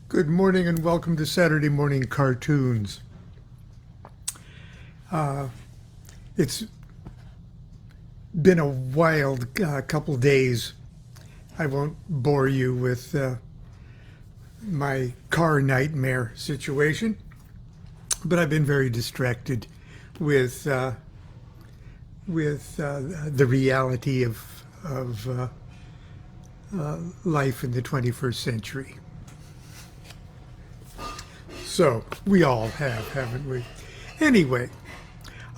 Good morning and welcome to Saturday Morning Cartoons. It's been a wild couple days. I won't bore you with my car nightmare situation, but I've been very distracted with the reality of life in the 21st century. So we all have, haven't we? Anyway,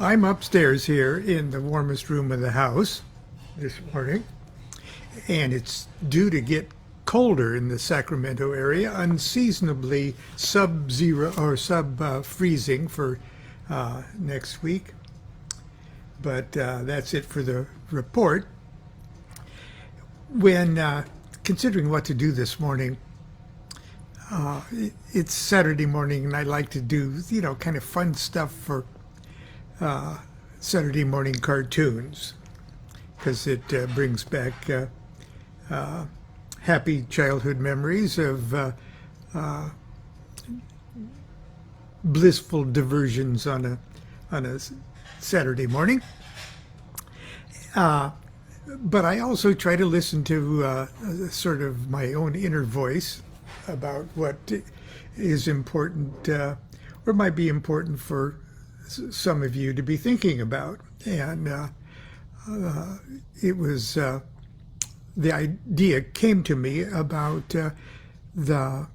I'm upstairs here in the warmest room of the house this morning, and it's due to get colder in the Sacramento area, unseasonably sub-zero or sub-freezing for next week. But that's it for the report. When considering what to do this morning, it's Saturday morning, and I like to do, kind of fun stuff for Saturday morning cartoons, because it brings back happy childhood memories of blissful diversions on a Saturday morning. But I also try to listen to sort of my own inner voice about what is important or might be important for some of you to be thinking about. And it was the idea came to me about the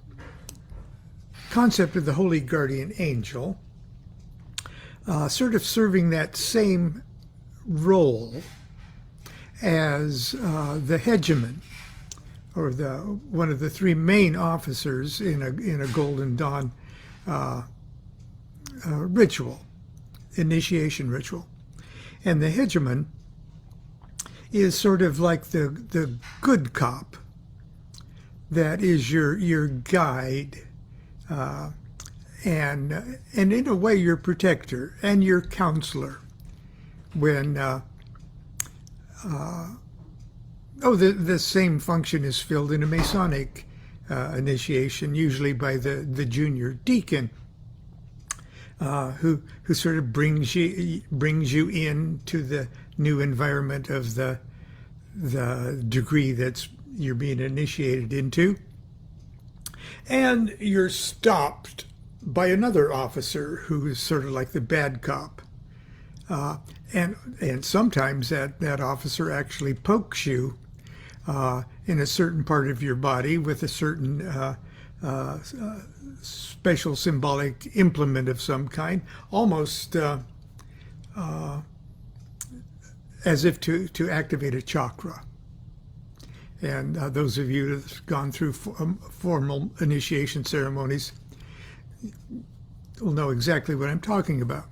concept of the Holy Guardian Angel sort of serving that same role as the hegemon, or one of the three main officers in a Golden Dawn ritual, initiation ritual. And the hegemon is sort of like the good cop that is your guide, and in a way your protector and your counselor when the same function is filled in a Masonic initiation, usually by the junior deacon, who sort of brings you into the new environment of the degree that's you're being initiated into, and you're stopped by another officer who is sort of like the bad cop. And sometimes that officer actually pokes you in a certain part of your body with a certain special symbolic implement of some kind, almost as if to activate a chakra. And those of you that have gone through formal initiation ceremonies will know exactly what I'm talking about.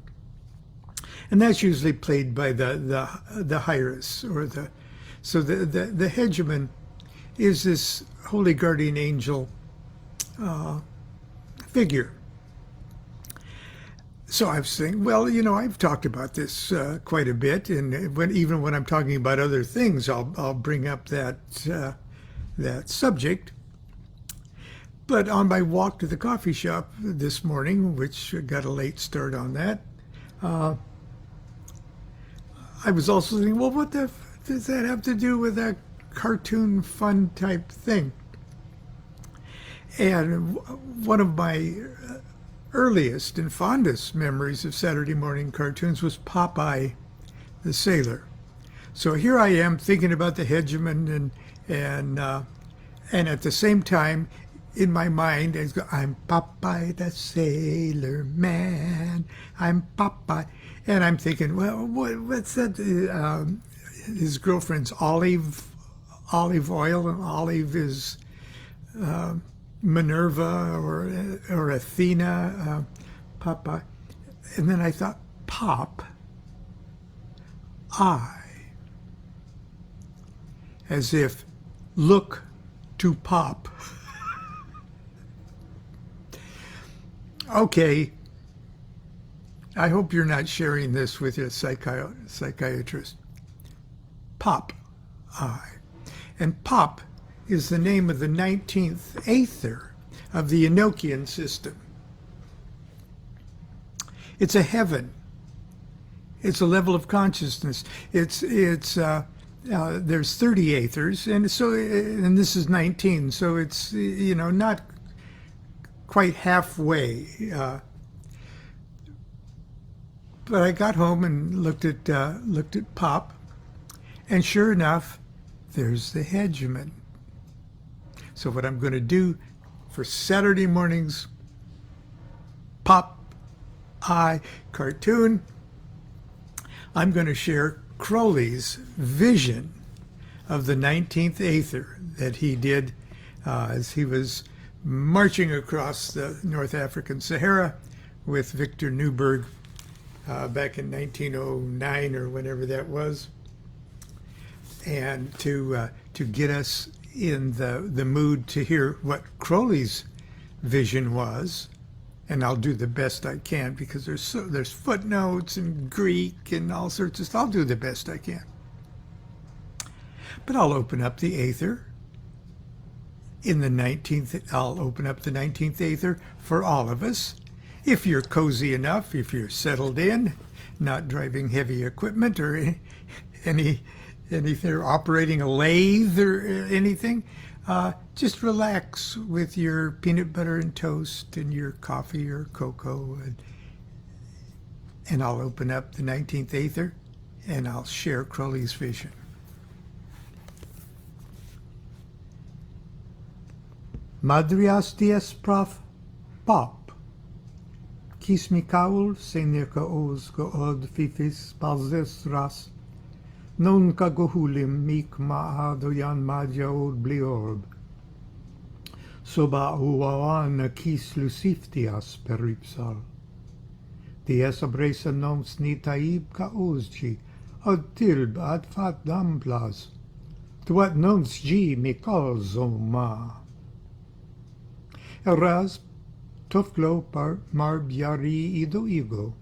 And that's usually played by the Hieros, or the hegemon is this holy guardian angel figure. So I was thinking, well, I've talked about this quite a bit, and even when I'm talking about other things, I'll bring up that subject. But on my walk to the coffee shop this morning, which got a late start on that, I was also thinking, well, what does that have to do with that cartoon fun type thing? And one of my earliest and fondest memories of Saturday morning cartoons was Popeye the Sailor. So here I am thinking about the hegemon, and at the same time, in my mind, I'm Popeye the Sailor Man. I'm Popeye. And I'm thinking, well, what's that? His girlfriend's olive oil, and olive is Minerva or Athena, Popeye. And then I thought, Pop, I, as if look to Pop. Okay. I hope you're not sharing this with your psychiatrist. Pop, I. And Pop is the name of the 19th Aethyr of the Enochian system. It's a heaven. It's a level of consciousness. There's 30 Aethers, and this is 19, so it's not quite halfway. But I got home and looked at Pop, and sure enough, there's the hegemon. So what I'm going to do for Saturday morning's Pop-Eye cartoon, I'm going to share Crowley's vision of the 19th Aethyr that he did as he was marching across the North African Sahara with Victor Newberg back in 1909 or whenever that was, and to get us in the mood to hear what Crowley's vision was. And I'll do the best I can because there's footnotes and Greek and all sorts of stuff. I'll do the best I can. But I'll open up the Aethyr in the 19th. I'll open up the 19th Aethyr for all of us. If you're cozy enough, if you're settled in, not driving heavy equipment or anything, operating a lathe or anything, just relax with your peanut butter and toast and your coffee or cocoa, and I'll open up the 19th Aethyr and I'll share Crowley's vision. Madrias dies prof pop. Kis mi kaul seneca os go od fifis balzes ras. Non ka gohulim mik maadoyan magia od bliorb. Soba uawan kis luciftias peripsal. Dies abresa noms ni taib ka osji, ad tilb ad fat damplas. Tuat noms gi mikalzo ma. Eras tofglo par marbiari ido igo.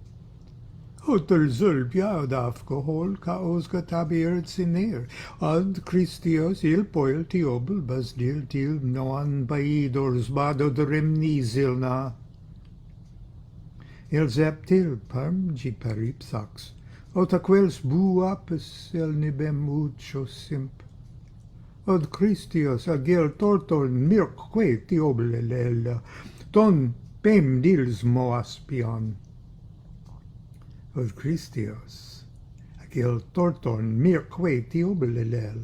Hotel zulbia d'alcohol ka osga tabir siner, ad Christios il poil tiobel basdil til noan baidors bado dremni zilna. Il zeptil parm gi peripsax, otaquels bu apes el nibem ucho simp. Od Christios agel torton mirque tiobel el, ton pem dils moaspion. Od Christios agel torton mirque tiobel el,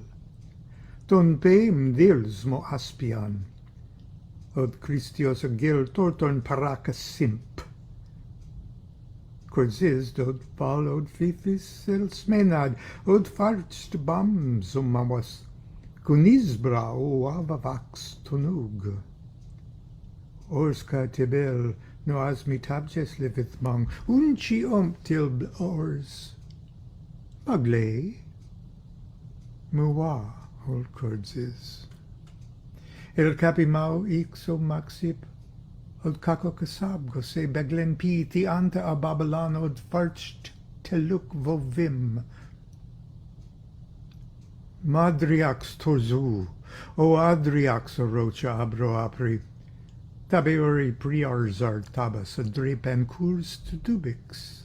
ton pem dils moaspion. Od Christios agel torton paracas simp. Quodsis dod fal od fifis el smenad, od farcht bam summawas, cunisbra o avavax tonug. Orska tebel no as mitabjes liveth mong, unci til ors. Bagle, muwa, old Quodsis. El capimau ixo maxip, od kako kasabgo se beglen piti ante a Babylon od farcht teluk vovim. Madriax torzu, o adriax orocha abro apri, tabeori priarzar tabas adrepen curs tudubix.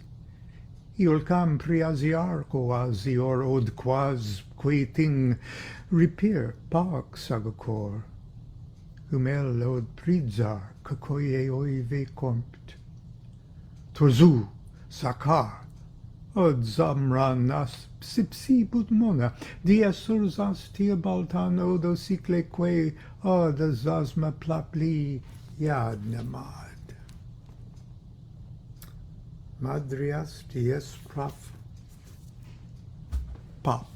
Iolcam priasiarco asior od quas quating repair park sagacor. Humel od prizar cacoie oive compt. Torzu, sakar, od zamran as sipsibut mona, diesur zas baltan odo cycleque od zasma plapli yadnamad. Madrias dies prof pop.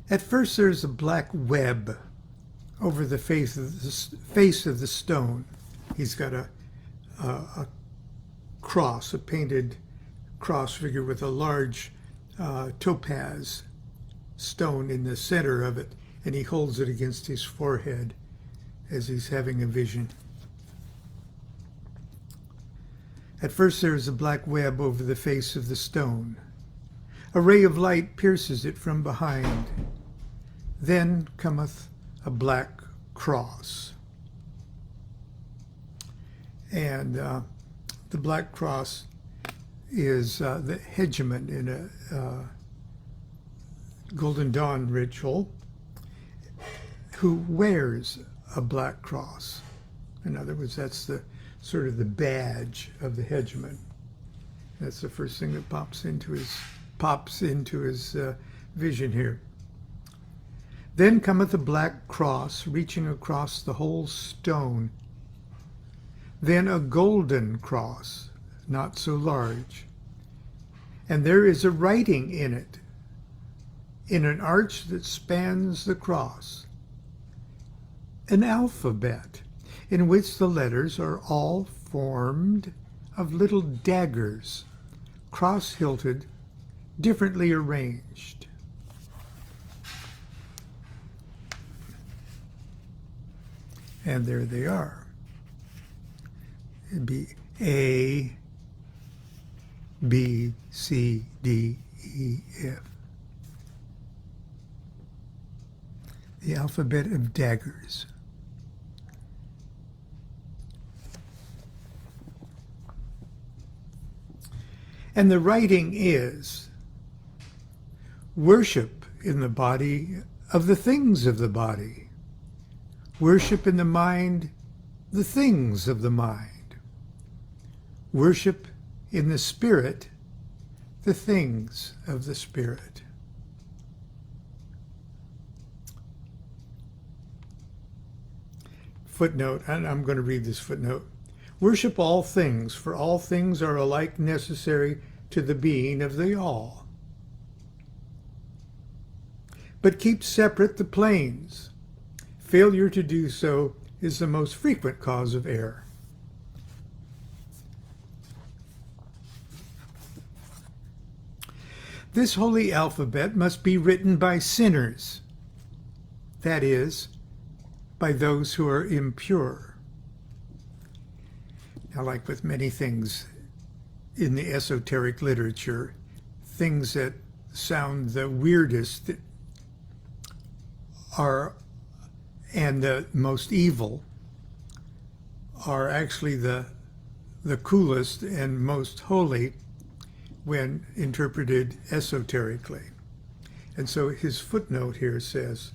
At first there's a black web over the face of the stone. He's got a cross, a painted cross figure with a large topaz stone in the center of it, and he holds it against his forehead as he's having a vision. At first there is a black web over the face of the stone. A ray of light pierces it from behind. Then cometh a black cross. And the black cross is the hegemon in a Golden Dawn ritual who wears a black cross. In other words, that's the sort of the badge of the hegemon. That's the first thing that pops into his vision here. Then cometh a black cross reaching across the whole stone. Then a golden cross, not so large. And there is a writing in it, in an arch that spans the cross, an alphabet in which the letters are all formed of little daggers, cross-hilted, differently arranged. And there they are. It'd be A, B, C, D, E, F. The alphabet of daggers. And the writing is, worship in the body of the things of the body. Worship in the mind the things of the mind. Worship in the spirit the things of the spirit. Footnote, and I'm going to read this footnote. Worship all things, for all things are alike necessary to the being of the all. But keep separate the planes. Failure to do so is the most frequent cause of error. This holy alphabet must be written by sinners, that is, by those who are impure. Now, like with many things in the esoteric literature, things that sound the weirdest are, and the most evil, are actually the coolest and most holy when interpreted esoterically. And so his footnote here says,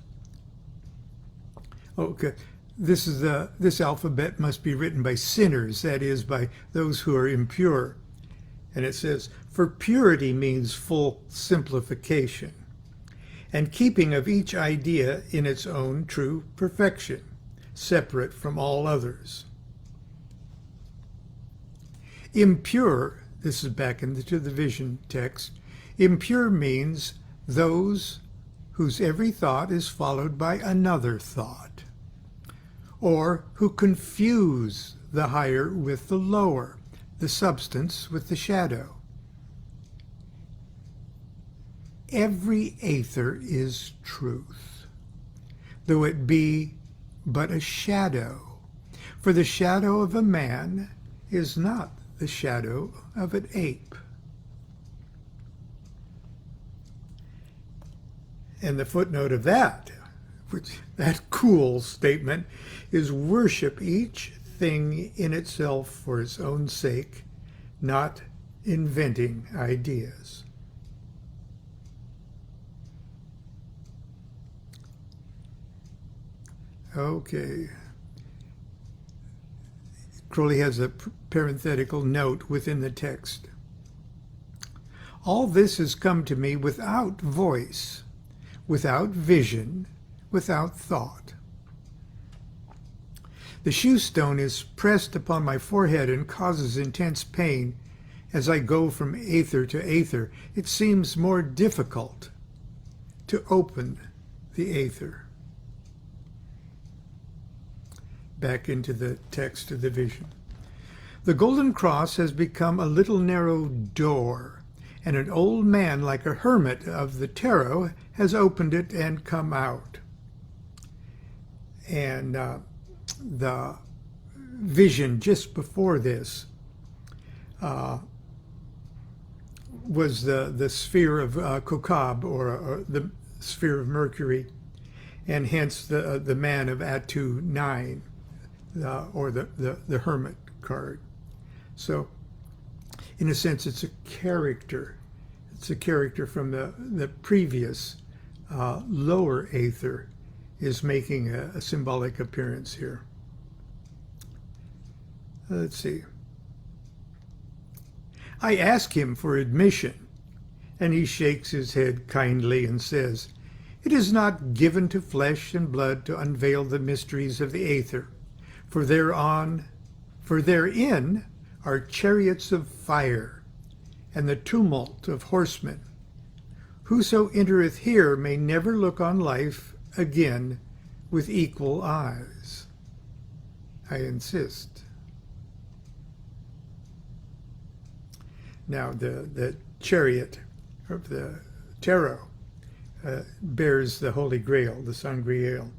okay, this alphabet must be written by sinners, that is, by those who are impure. And it says, for purity means full simplification and keeping of each idea in its own true perfection, separate from all others. Impure, this is back into the vision text, impure means those whose every thought is followed by another thought, or who confuse the higher with the lower, the substance with the shadow. Every aether is truth, though it be but a shadow, for the shadow of a man is not the shadow of an ape. And the footnote of that, that cool statement, is worship each thing in itself for its own sake, not inventing ideas. Okay. Crowley has a parenthetical note within the text. All this has come to me without voice, without vision, without thought. The shoe stone is pressed upon my forehead and causes intense pain. As I go from aether to aether, it seems more difficult to open the aether. Back into the text of the vision. The golden cross has become a little narrow door, and an old man like a hermit of the tarot has opened it and come out. And the vision just before this was the sphere of Kokab, or the sphere of Mercury, and hence the man of Atu 9, or the hermit card. So, in a sense, it's a character. It's a character from the previous lower Aethyr is making a symbolic appearance here. Let's see. I ask him for admission, and he shakes his head kindly and says, "It is not given to flesh and blood to unveil the mysteries of the Aethyr, for therein are chariots of fire, and the tumult of horsemen. Whoso entereth here may never look on life again with equal eyes." I insist. Now, the chariot of the tarot bears the Holy Grail, the Sangreal.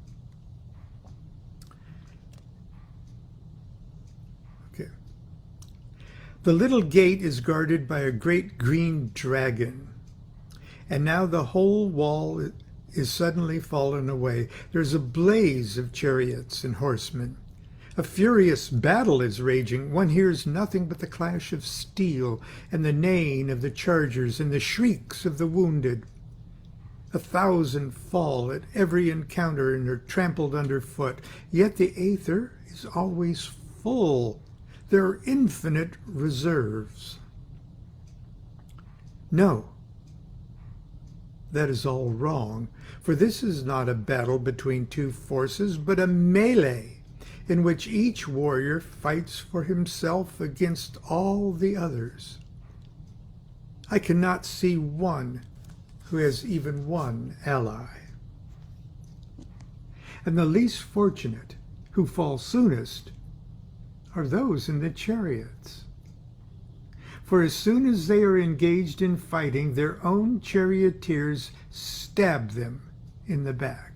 Okay. The little gate is guarded by a great green dragon, and now the whole wall is suddenly fallen away. There's a blaze of chariots and horsemen. A furious battle is raging. One hears nothing but the clash of steel and the neighing of the chargers and the shrieks of the wounded. 1,000 fall at every encounter and are trampled underfoot. Yet the Aethyr is always full. There are infinite reserves. No, that is all wrong, for this is not a battle between two forces, but a melee, in which each warrior fights for himself against all the others. I cannot see one who has even one ally. And the least fortunate, who fall soonest, are those in the chariots. For as soon as they are engaged in fighting, their own charioteers stab them in the back.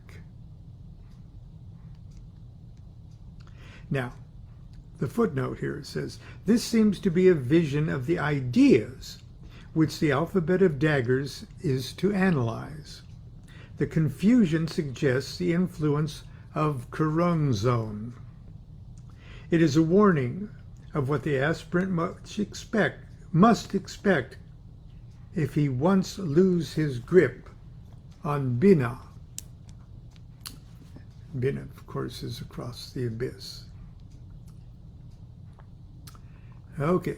Now, the footnote here says, this seems to be a vision of the ideas which the alphabet of daggers is to analyze. The confusion suggests the influence of Kurungzone. It is a warning of what the aspirant must expect if he once lose his grip on Bina. Bina, of course, is across the abyss. Okay,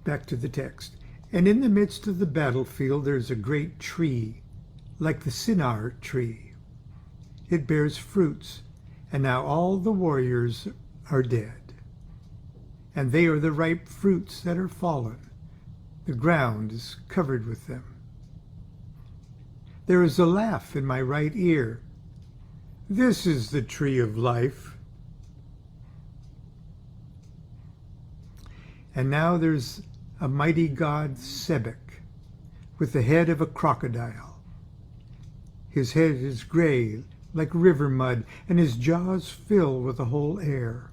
back to the text. And in the midst of the battlefield there's a great tree, like the Sinar tree. It bears fruits, and now all the warriors are dead. And they are the ripe fruits that are fallen. The ground is covered with them. There is a laugh in my right ear. This is the tree of life. And now there's a mighty god Sebek, with the head of a crocodile. His head is gray, like river mud, and his jaws fill with the whole air.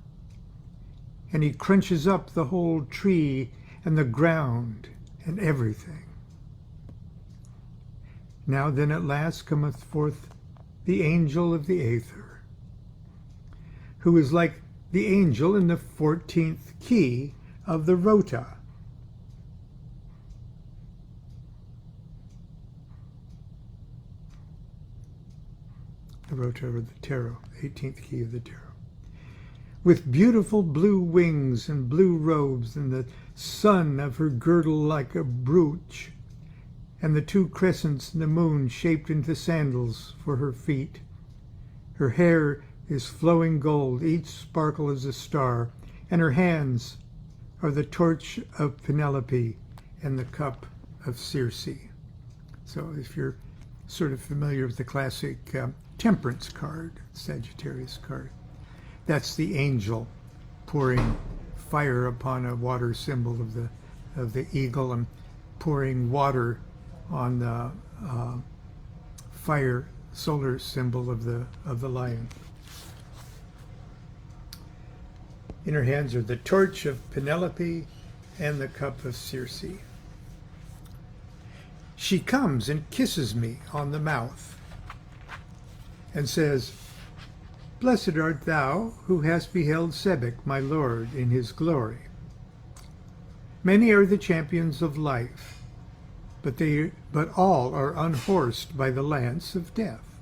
And he crunches up the whole tree and the ground and everything. Now then at last cometh forth the angel of the Aethyr, who is like the angel in the 14th key of the Rota. The Rota, or the Tarot, 18th key of the Tarot. With beautiful blue wings and blue robes, and the sun of her girdle like a brooch, and the two crescents in the moon shaped into sandals for her feet. Her hair is flowing gold, each sparkle is a star, and her hands are the torch of Penelope and the cup of Circe. So if you're sort of familiar with the classic Temperance card, Sagittarius card, that's the angel pouring fire upon a water symbol of the eagle, and pouring water on the fire solar symbol of the lion. In her hands are the torch of Penelope and the cup of Circe. She comes and kisses me on the mouth and says, "Blessed art thou who hast beheld Sebek, my lord, in his glory. Many are the champions of life, but all are unhorsed by the lance of death.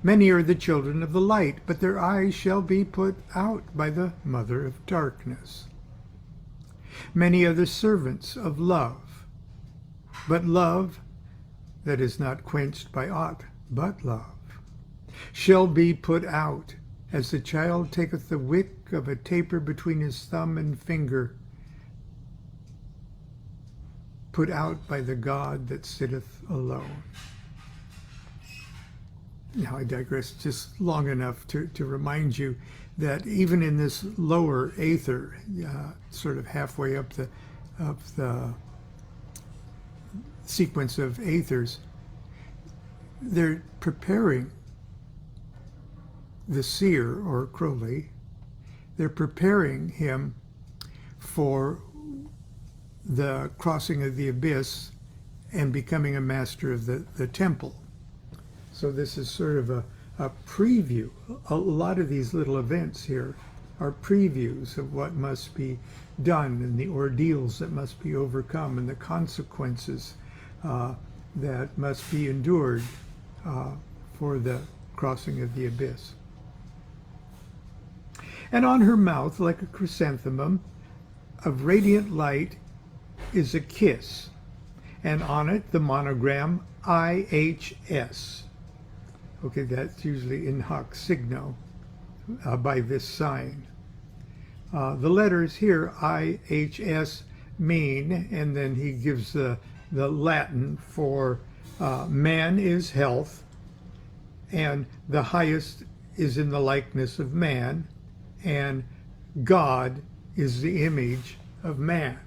Many are the children of the light, but their eyes shall be put out by the mother of darkness. Many are the servants of love, but love that is not quenched by aught but love shall be put out, as the child taketh the wick of a taper between his thumb and finger, put out by the God that sitteth alone." Now I digress just long enough to remind you that even in this lower Aethyr, sort of halfway up the sequence of Aethers, they're preparing the seer, or Crowley, they're preparing him for the crossing of the abyss and becoming a master of the temple. So this is sort of a preview. A lot of these little events here are previews of what must be done and the ordeals that must be overcome and the consequences that must be endured for the crossing of the abyss. And on her mouth, like a chrysanthemum of radiant light, is a kiss, and on it the monogram IHS. Okay, that's usually in hoc signo by this sign. The letters here, IHS, mean, and then he gives the Latin for man is health, and the highest is in the likeness of man, and God is the image of man.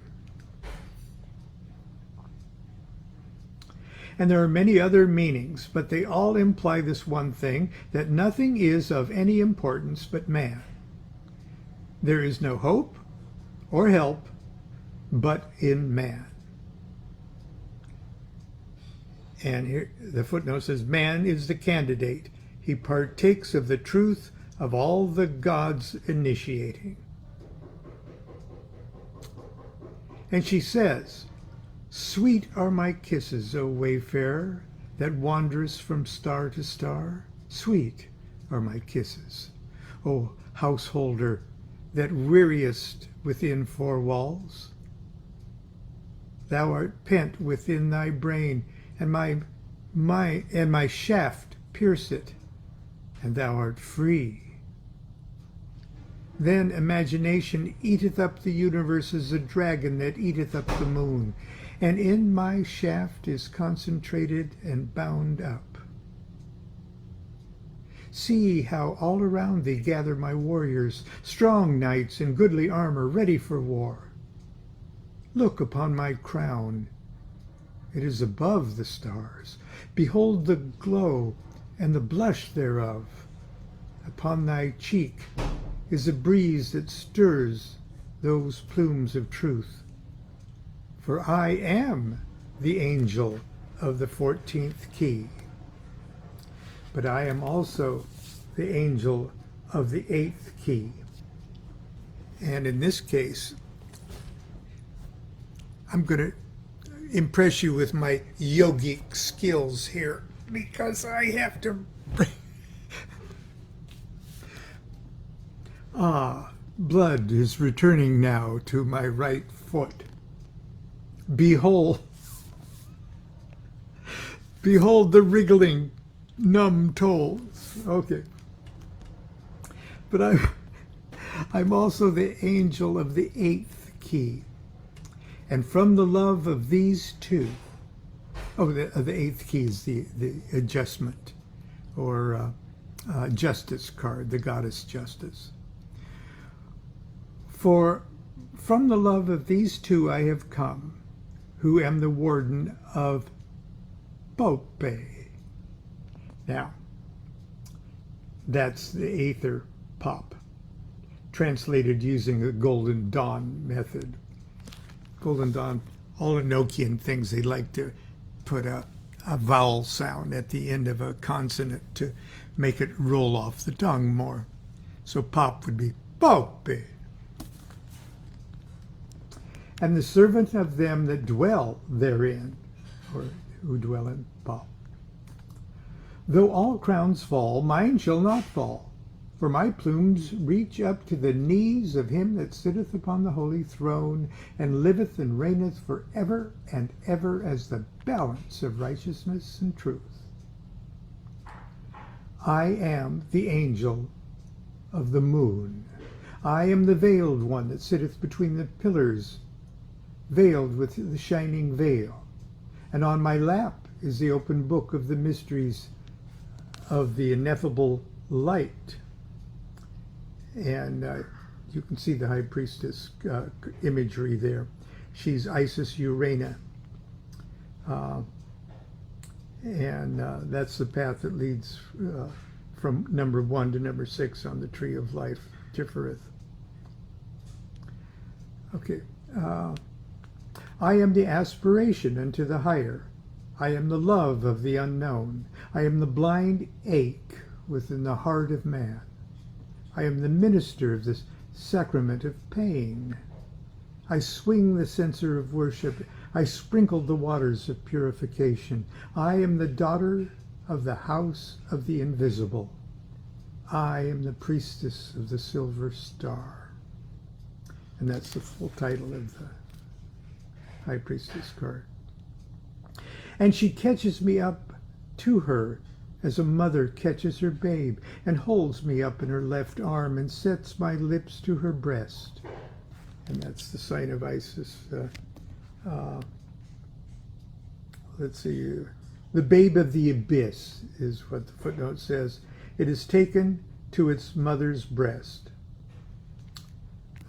And there are many other meanings, but they all imply this one thing, that nothing is of any importance but man. There is no hope or help but in man. And here the footnote says, man is the candidate. He partakes of the truth of all the gods initiating. And she says, "Sweet are my kisses, O wayfarer, that wanderest from star to star. Sweet are my kisses, O householder, that weariest within four walls. Thou art pent within thy brain, and my shaft pierce it, and thou art free. Then imagination eateth up the universe as a dragon that eateth up the moon, and in my shaft is concentrated and bound up. See how all around thee gather my warriors, strong knights in goodly armor, ready for war. Look upon my crown. It is above the stars. Behold the glow and the blush thereof. Upon thy cheek is a breeze that stirs those plumes of truth. For I am the angel of the 14th key, but I am also the angel of the 8th key. And in this case, I'm going to impress you with my yogic skills here, because I have to blood is returning now to my right foot. Behold the wriggling numb toes. Okay. But I'm also the angel of the 8th key. And from the love of these two, the 8th key is the adjustment, or justice card, the goddess justice. For from the love of these two I have come, who am the warden of Pope. Now, that's the Aethyr pop. translated using the Golden Dawn method. Golden Dawn, all Enochian things, they like to put a vowel sound at the end of a consonant to make it roll off the tongue more. So pop would be pope. And the servant of them that dwell therein, or who dwell in pop. Though all crowns fall, mine shall not fall, for my plumes reach up to the knees of him that sitteth upon the holy throne, and liveth and reigneth for ever and ever as the balance of righteousness and truth. I am the angel of the moon. I am the veiled one that sitteth between the pillars, veiled with the shining veil. And on my lap is the open book of the mysteries of the ineffable light. And you can see the high priestess imagery there. She's Isis Urana. And that's the path that leads from number 1 to number 6 on the tree of life, Tifereth. Okay. I am the aspiration unto the higher. I am the love of the unknown. I am the blind ache within the heart of man. I am the minister of this sacrament of pain. I swing the censer of worship. I sprinkle the waters of purification. I am the daughter of the house of the invisible. I am the priestess of the silver star. And that's the full title of the high priestess card. And she catches me up to her as a mother catches her babe, and holds me up in her left arm, and sets my lips to her breast. And that's the sign of Isis. Let's see. The babe of the abyss is what the footnote says. It is taken to its mother's breast.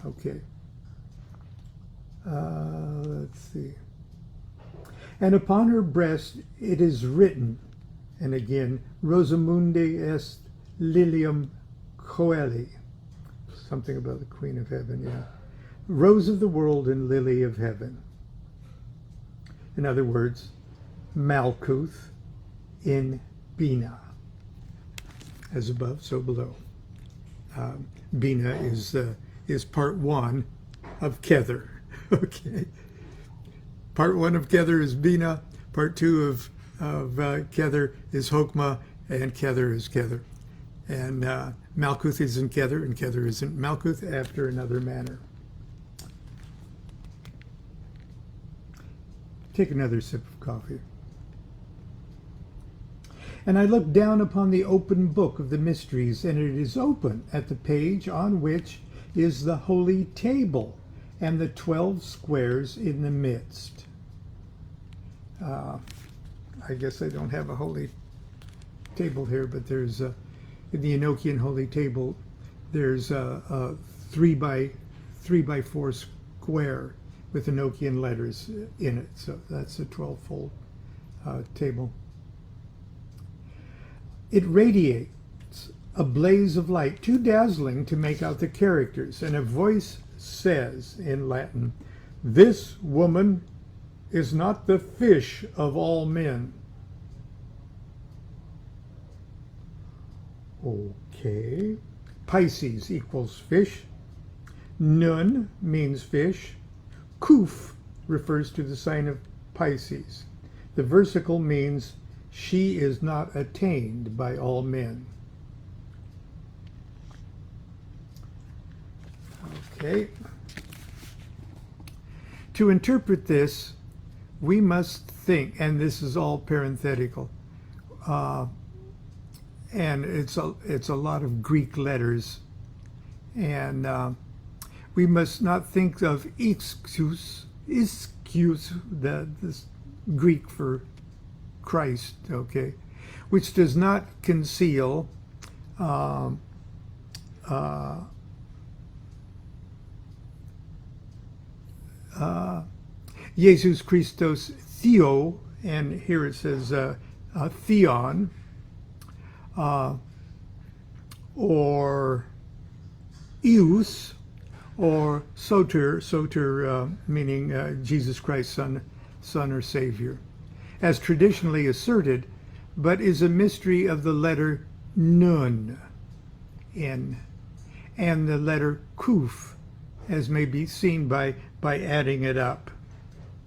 Okay. Let's see. And upon her breast it is written, and again, Rosamunde est lilium coeli. Something about the Queen of Heaven, yeah. Rose of the world and lily of heaven. In other words, Malkuth in Bina. As above, so below. Bina is part 1 of Kether. Okay. Part 1 of Kether is Bina. Part 2 of Kether is Hokmah, and Kether is Kether. And Malkuth isn't Kether, and Kether isn't Malkuth, after another manner. Take another sip of coffee. And I looked down upon the open book of the mysteries, and it is open at the page on which is the holy table, and the 12 squares in the midst. I guess I don't have a holy table here, but there's in the Enochian holy table, there's a 3 by 4 square with Enochian letters in it. So that's a 12-fold table. It radiates a blaze of light, too dazzling to make out the characters, and a voice says in Latin, "This woman is not the fish of all men." Okay. Pisces equals fish. Nun means fish. Kuf refers to the sign of Pisces. The versicle means she is not attained by all men. Okay. To interpret this, we must think, and this is all parenthetical, and it's a lot of Greek letters, and we must not think of ischus, this Greek for Christ, okay, which does not conceal Jesus Christos Theo, and here it says Theon, or Eus, or Soter, meaning Jesus Christ, Son or Savior, as traditionally asserted, but is a mystery of the letter Nun, N, and the letter Kuf, as may be seen by adding it up.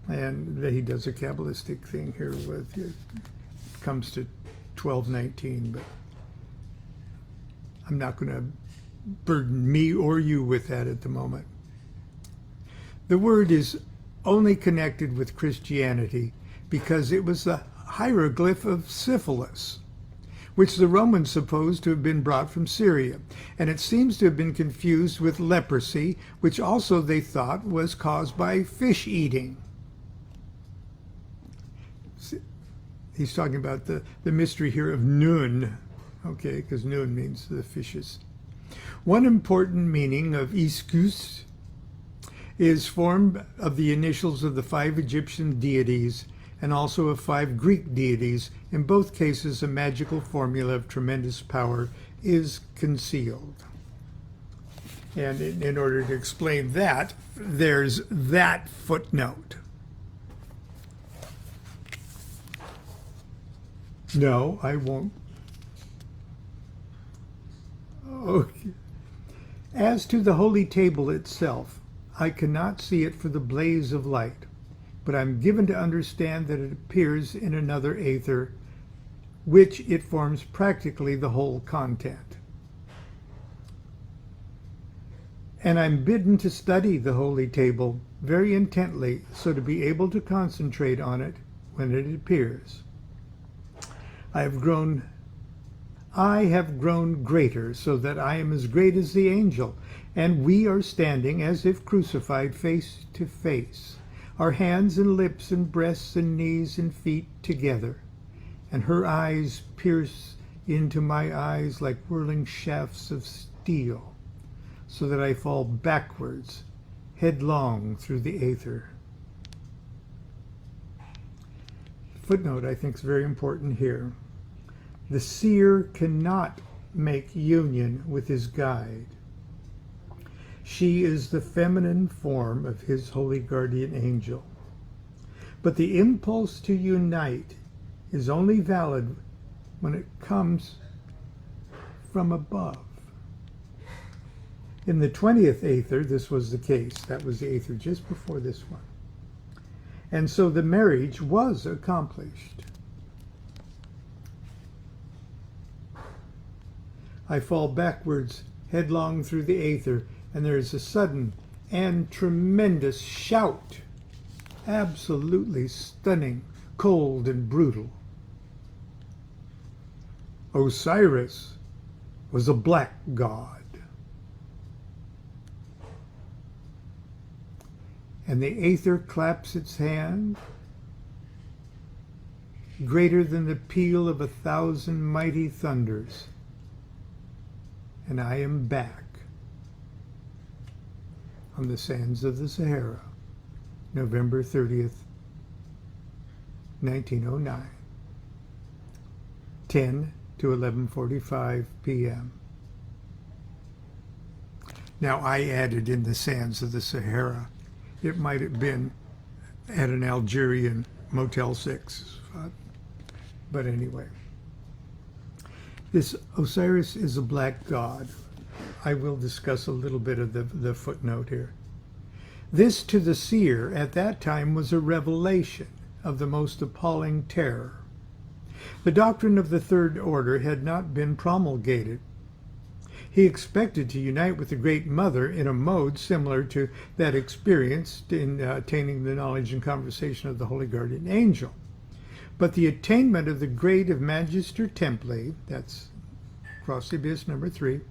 And he does a Kabbalistic thing here with it comes to 1219, but I'm not going to burden me or you with that at the moment. The word is only connected with Christianity because it was the hieroglyph of syphilis, which the Romans supposed to have been brought from Syria, and it seems to have been confused with leprosy, which also they thought was caused by fish eating. He's talking about the mystery here of Nun, okay, because Nun means the fishes. One important meaning of Iskus is formed of the initials of the 5 Egyptian deities and also of 5 Greek deities. In both cases, a magical formula of tremendous power is concealed. And in order to explain that, there's that footnote. No, I won't. Okay. As to the holy table itself, I cannot see it for the blaze of light, but I'm given to understand that it appears in another Aethyr, which it forms practically the whole content. And I'm bidden to study the holy table very intently, so to be able to concentrate on it when it appears. I have grown greater, so that I am as great as the angel, and we are standing as if crucified face to face, our hands and lips and breasts and knees and feet together, and her eyes pierce into my eyes like whirling shafts of steel, so that I fall backwards, headlong through the Aethyr. Footnote I think is very important here. The seer cannot make union with his guide. She is the feminine form of his holy guardian angel. But the impulse to unite is only valid when it comes from above. In the 20th Aethyr, this was the case. That was the Aethyr just before this one. And so the marriage was accomplished. I fall backwards, headlong through the Aethyr, and there is a sudden and tremendous shout. Absolutely stunning, cold and brutal. Osiris was a black god. And the Aethyr claps its hand, greater than the peal of 1,000 mighty thunders. And I am back on the sands of the Sahara, November 30th, 1909, 10 to 11:45 p.m. Now, I added in the sands of the Sahara. It might have been at an Algerian Motel 6, but anyway. This Osiris is a black god. I will discuss a little bit of the footnote here. This to the seer at that time was a revelation of the most appalling terror. The doctrine of the Third Order had not been promulgated. He expected to unite with the Great Mother in a mode similar to that experienced in attaining the knowledge and conversation of the Holy Guardian Angel. But the attainment of the grade of Magister Templi, that's Cross the Abyss number 3,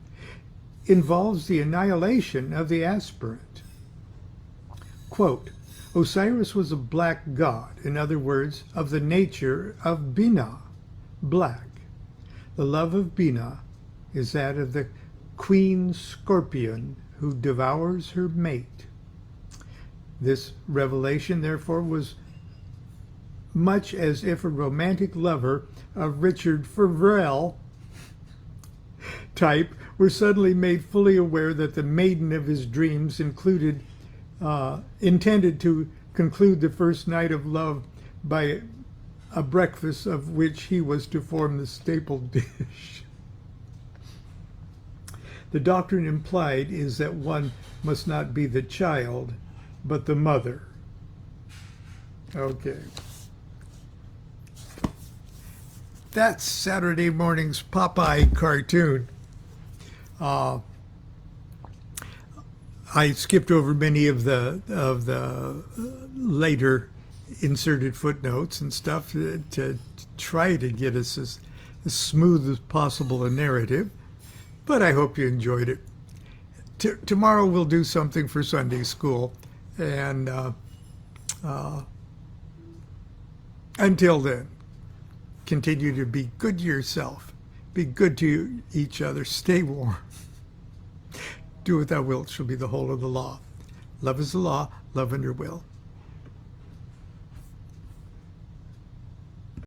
involves the annihilation of the aspirant. Quote, Osiris was a black god, in other words, of the nature of Binah, black. The love of Binah is that of the queen scorpion who devours her mate. This revelation, therefore, was much as if a romantic lover of Richard Feverel type were suddenly made fully aware that the maiden of his dreams intended to conclude the first night of love by a breakfast of which he was to form the staple dish. The doctrine implied is that one must not be the child, but the mother. Okay. That's Saturday morning's Popeye cartoon. I skipped over many of the later inserted footnotes and stuff to try to get us as smooth as possible a narrative, but I hope you enjoyed it. Tomorrow we'll do something for Sunday school, and until then, continue to be good to yourself, be good to each other, stay warm. Do what thou wilt shall be the whole of the law. Love is the law, love under will.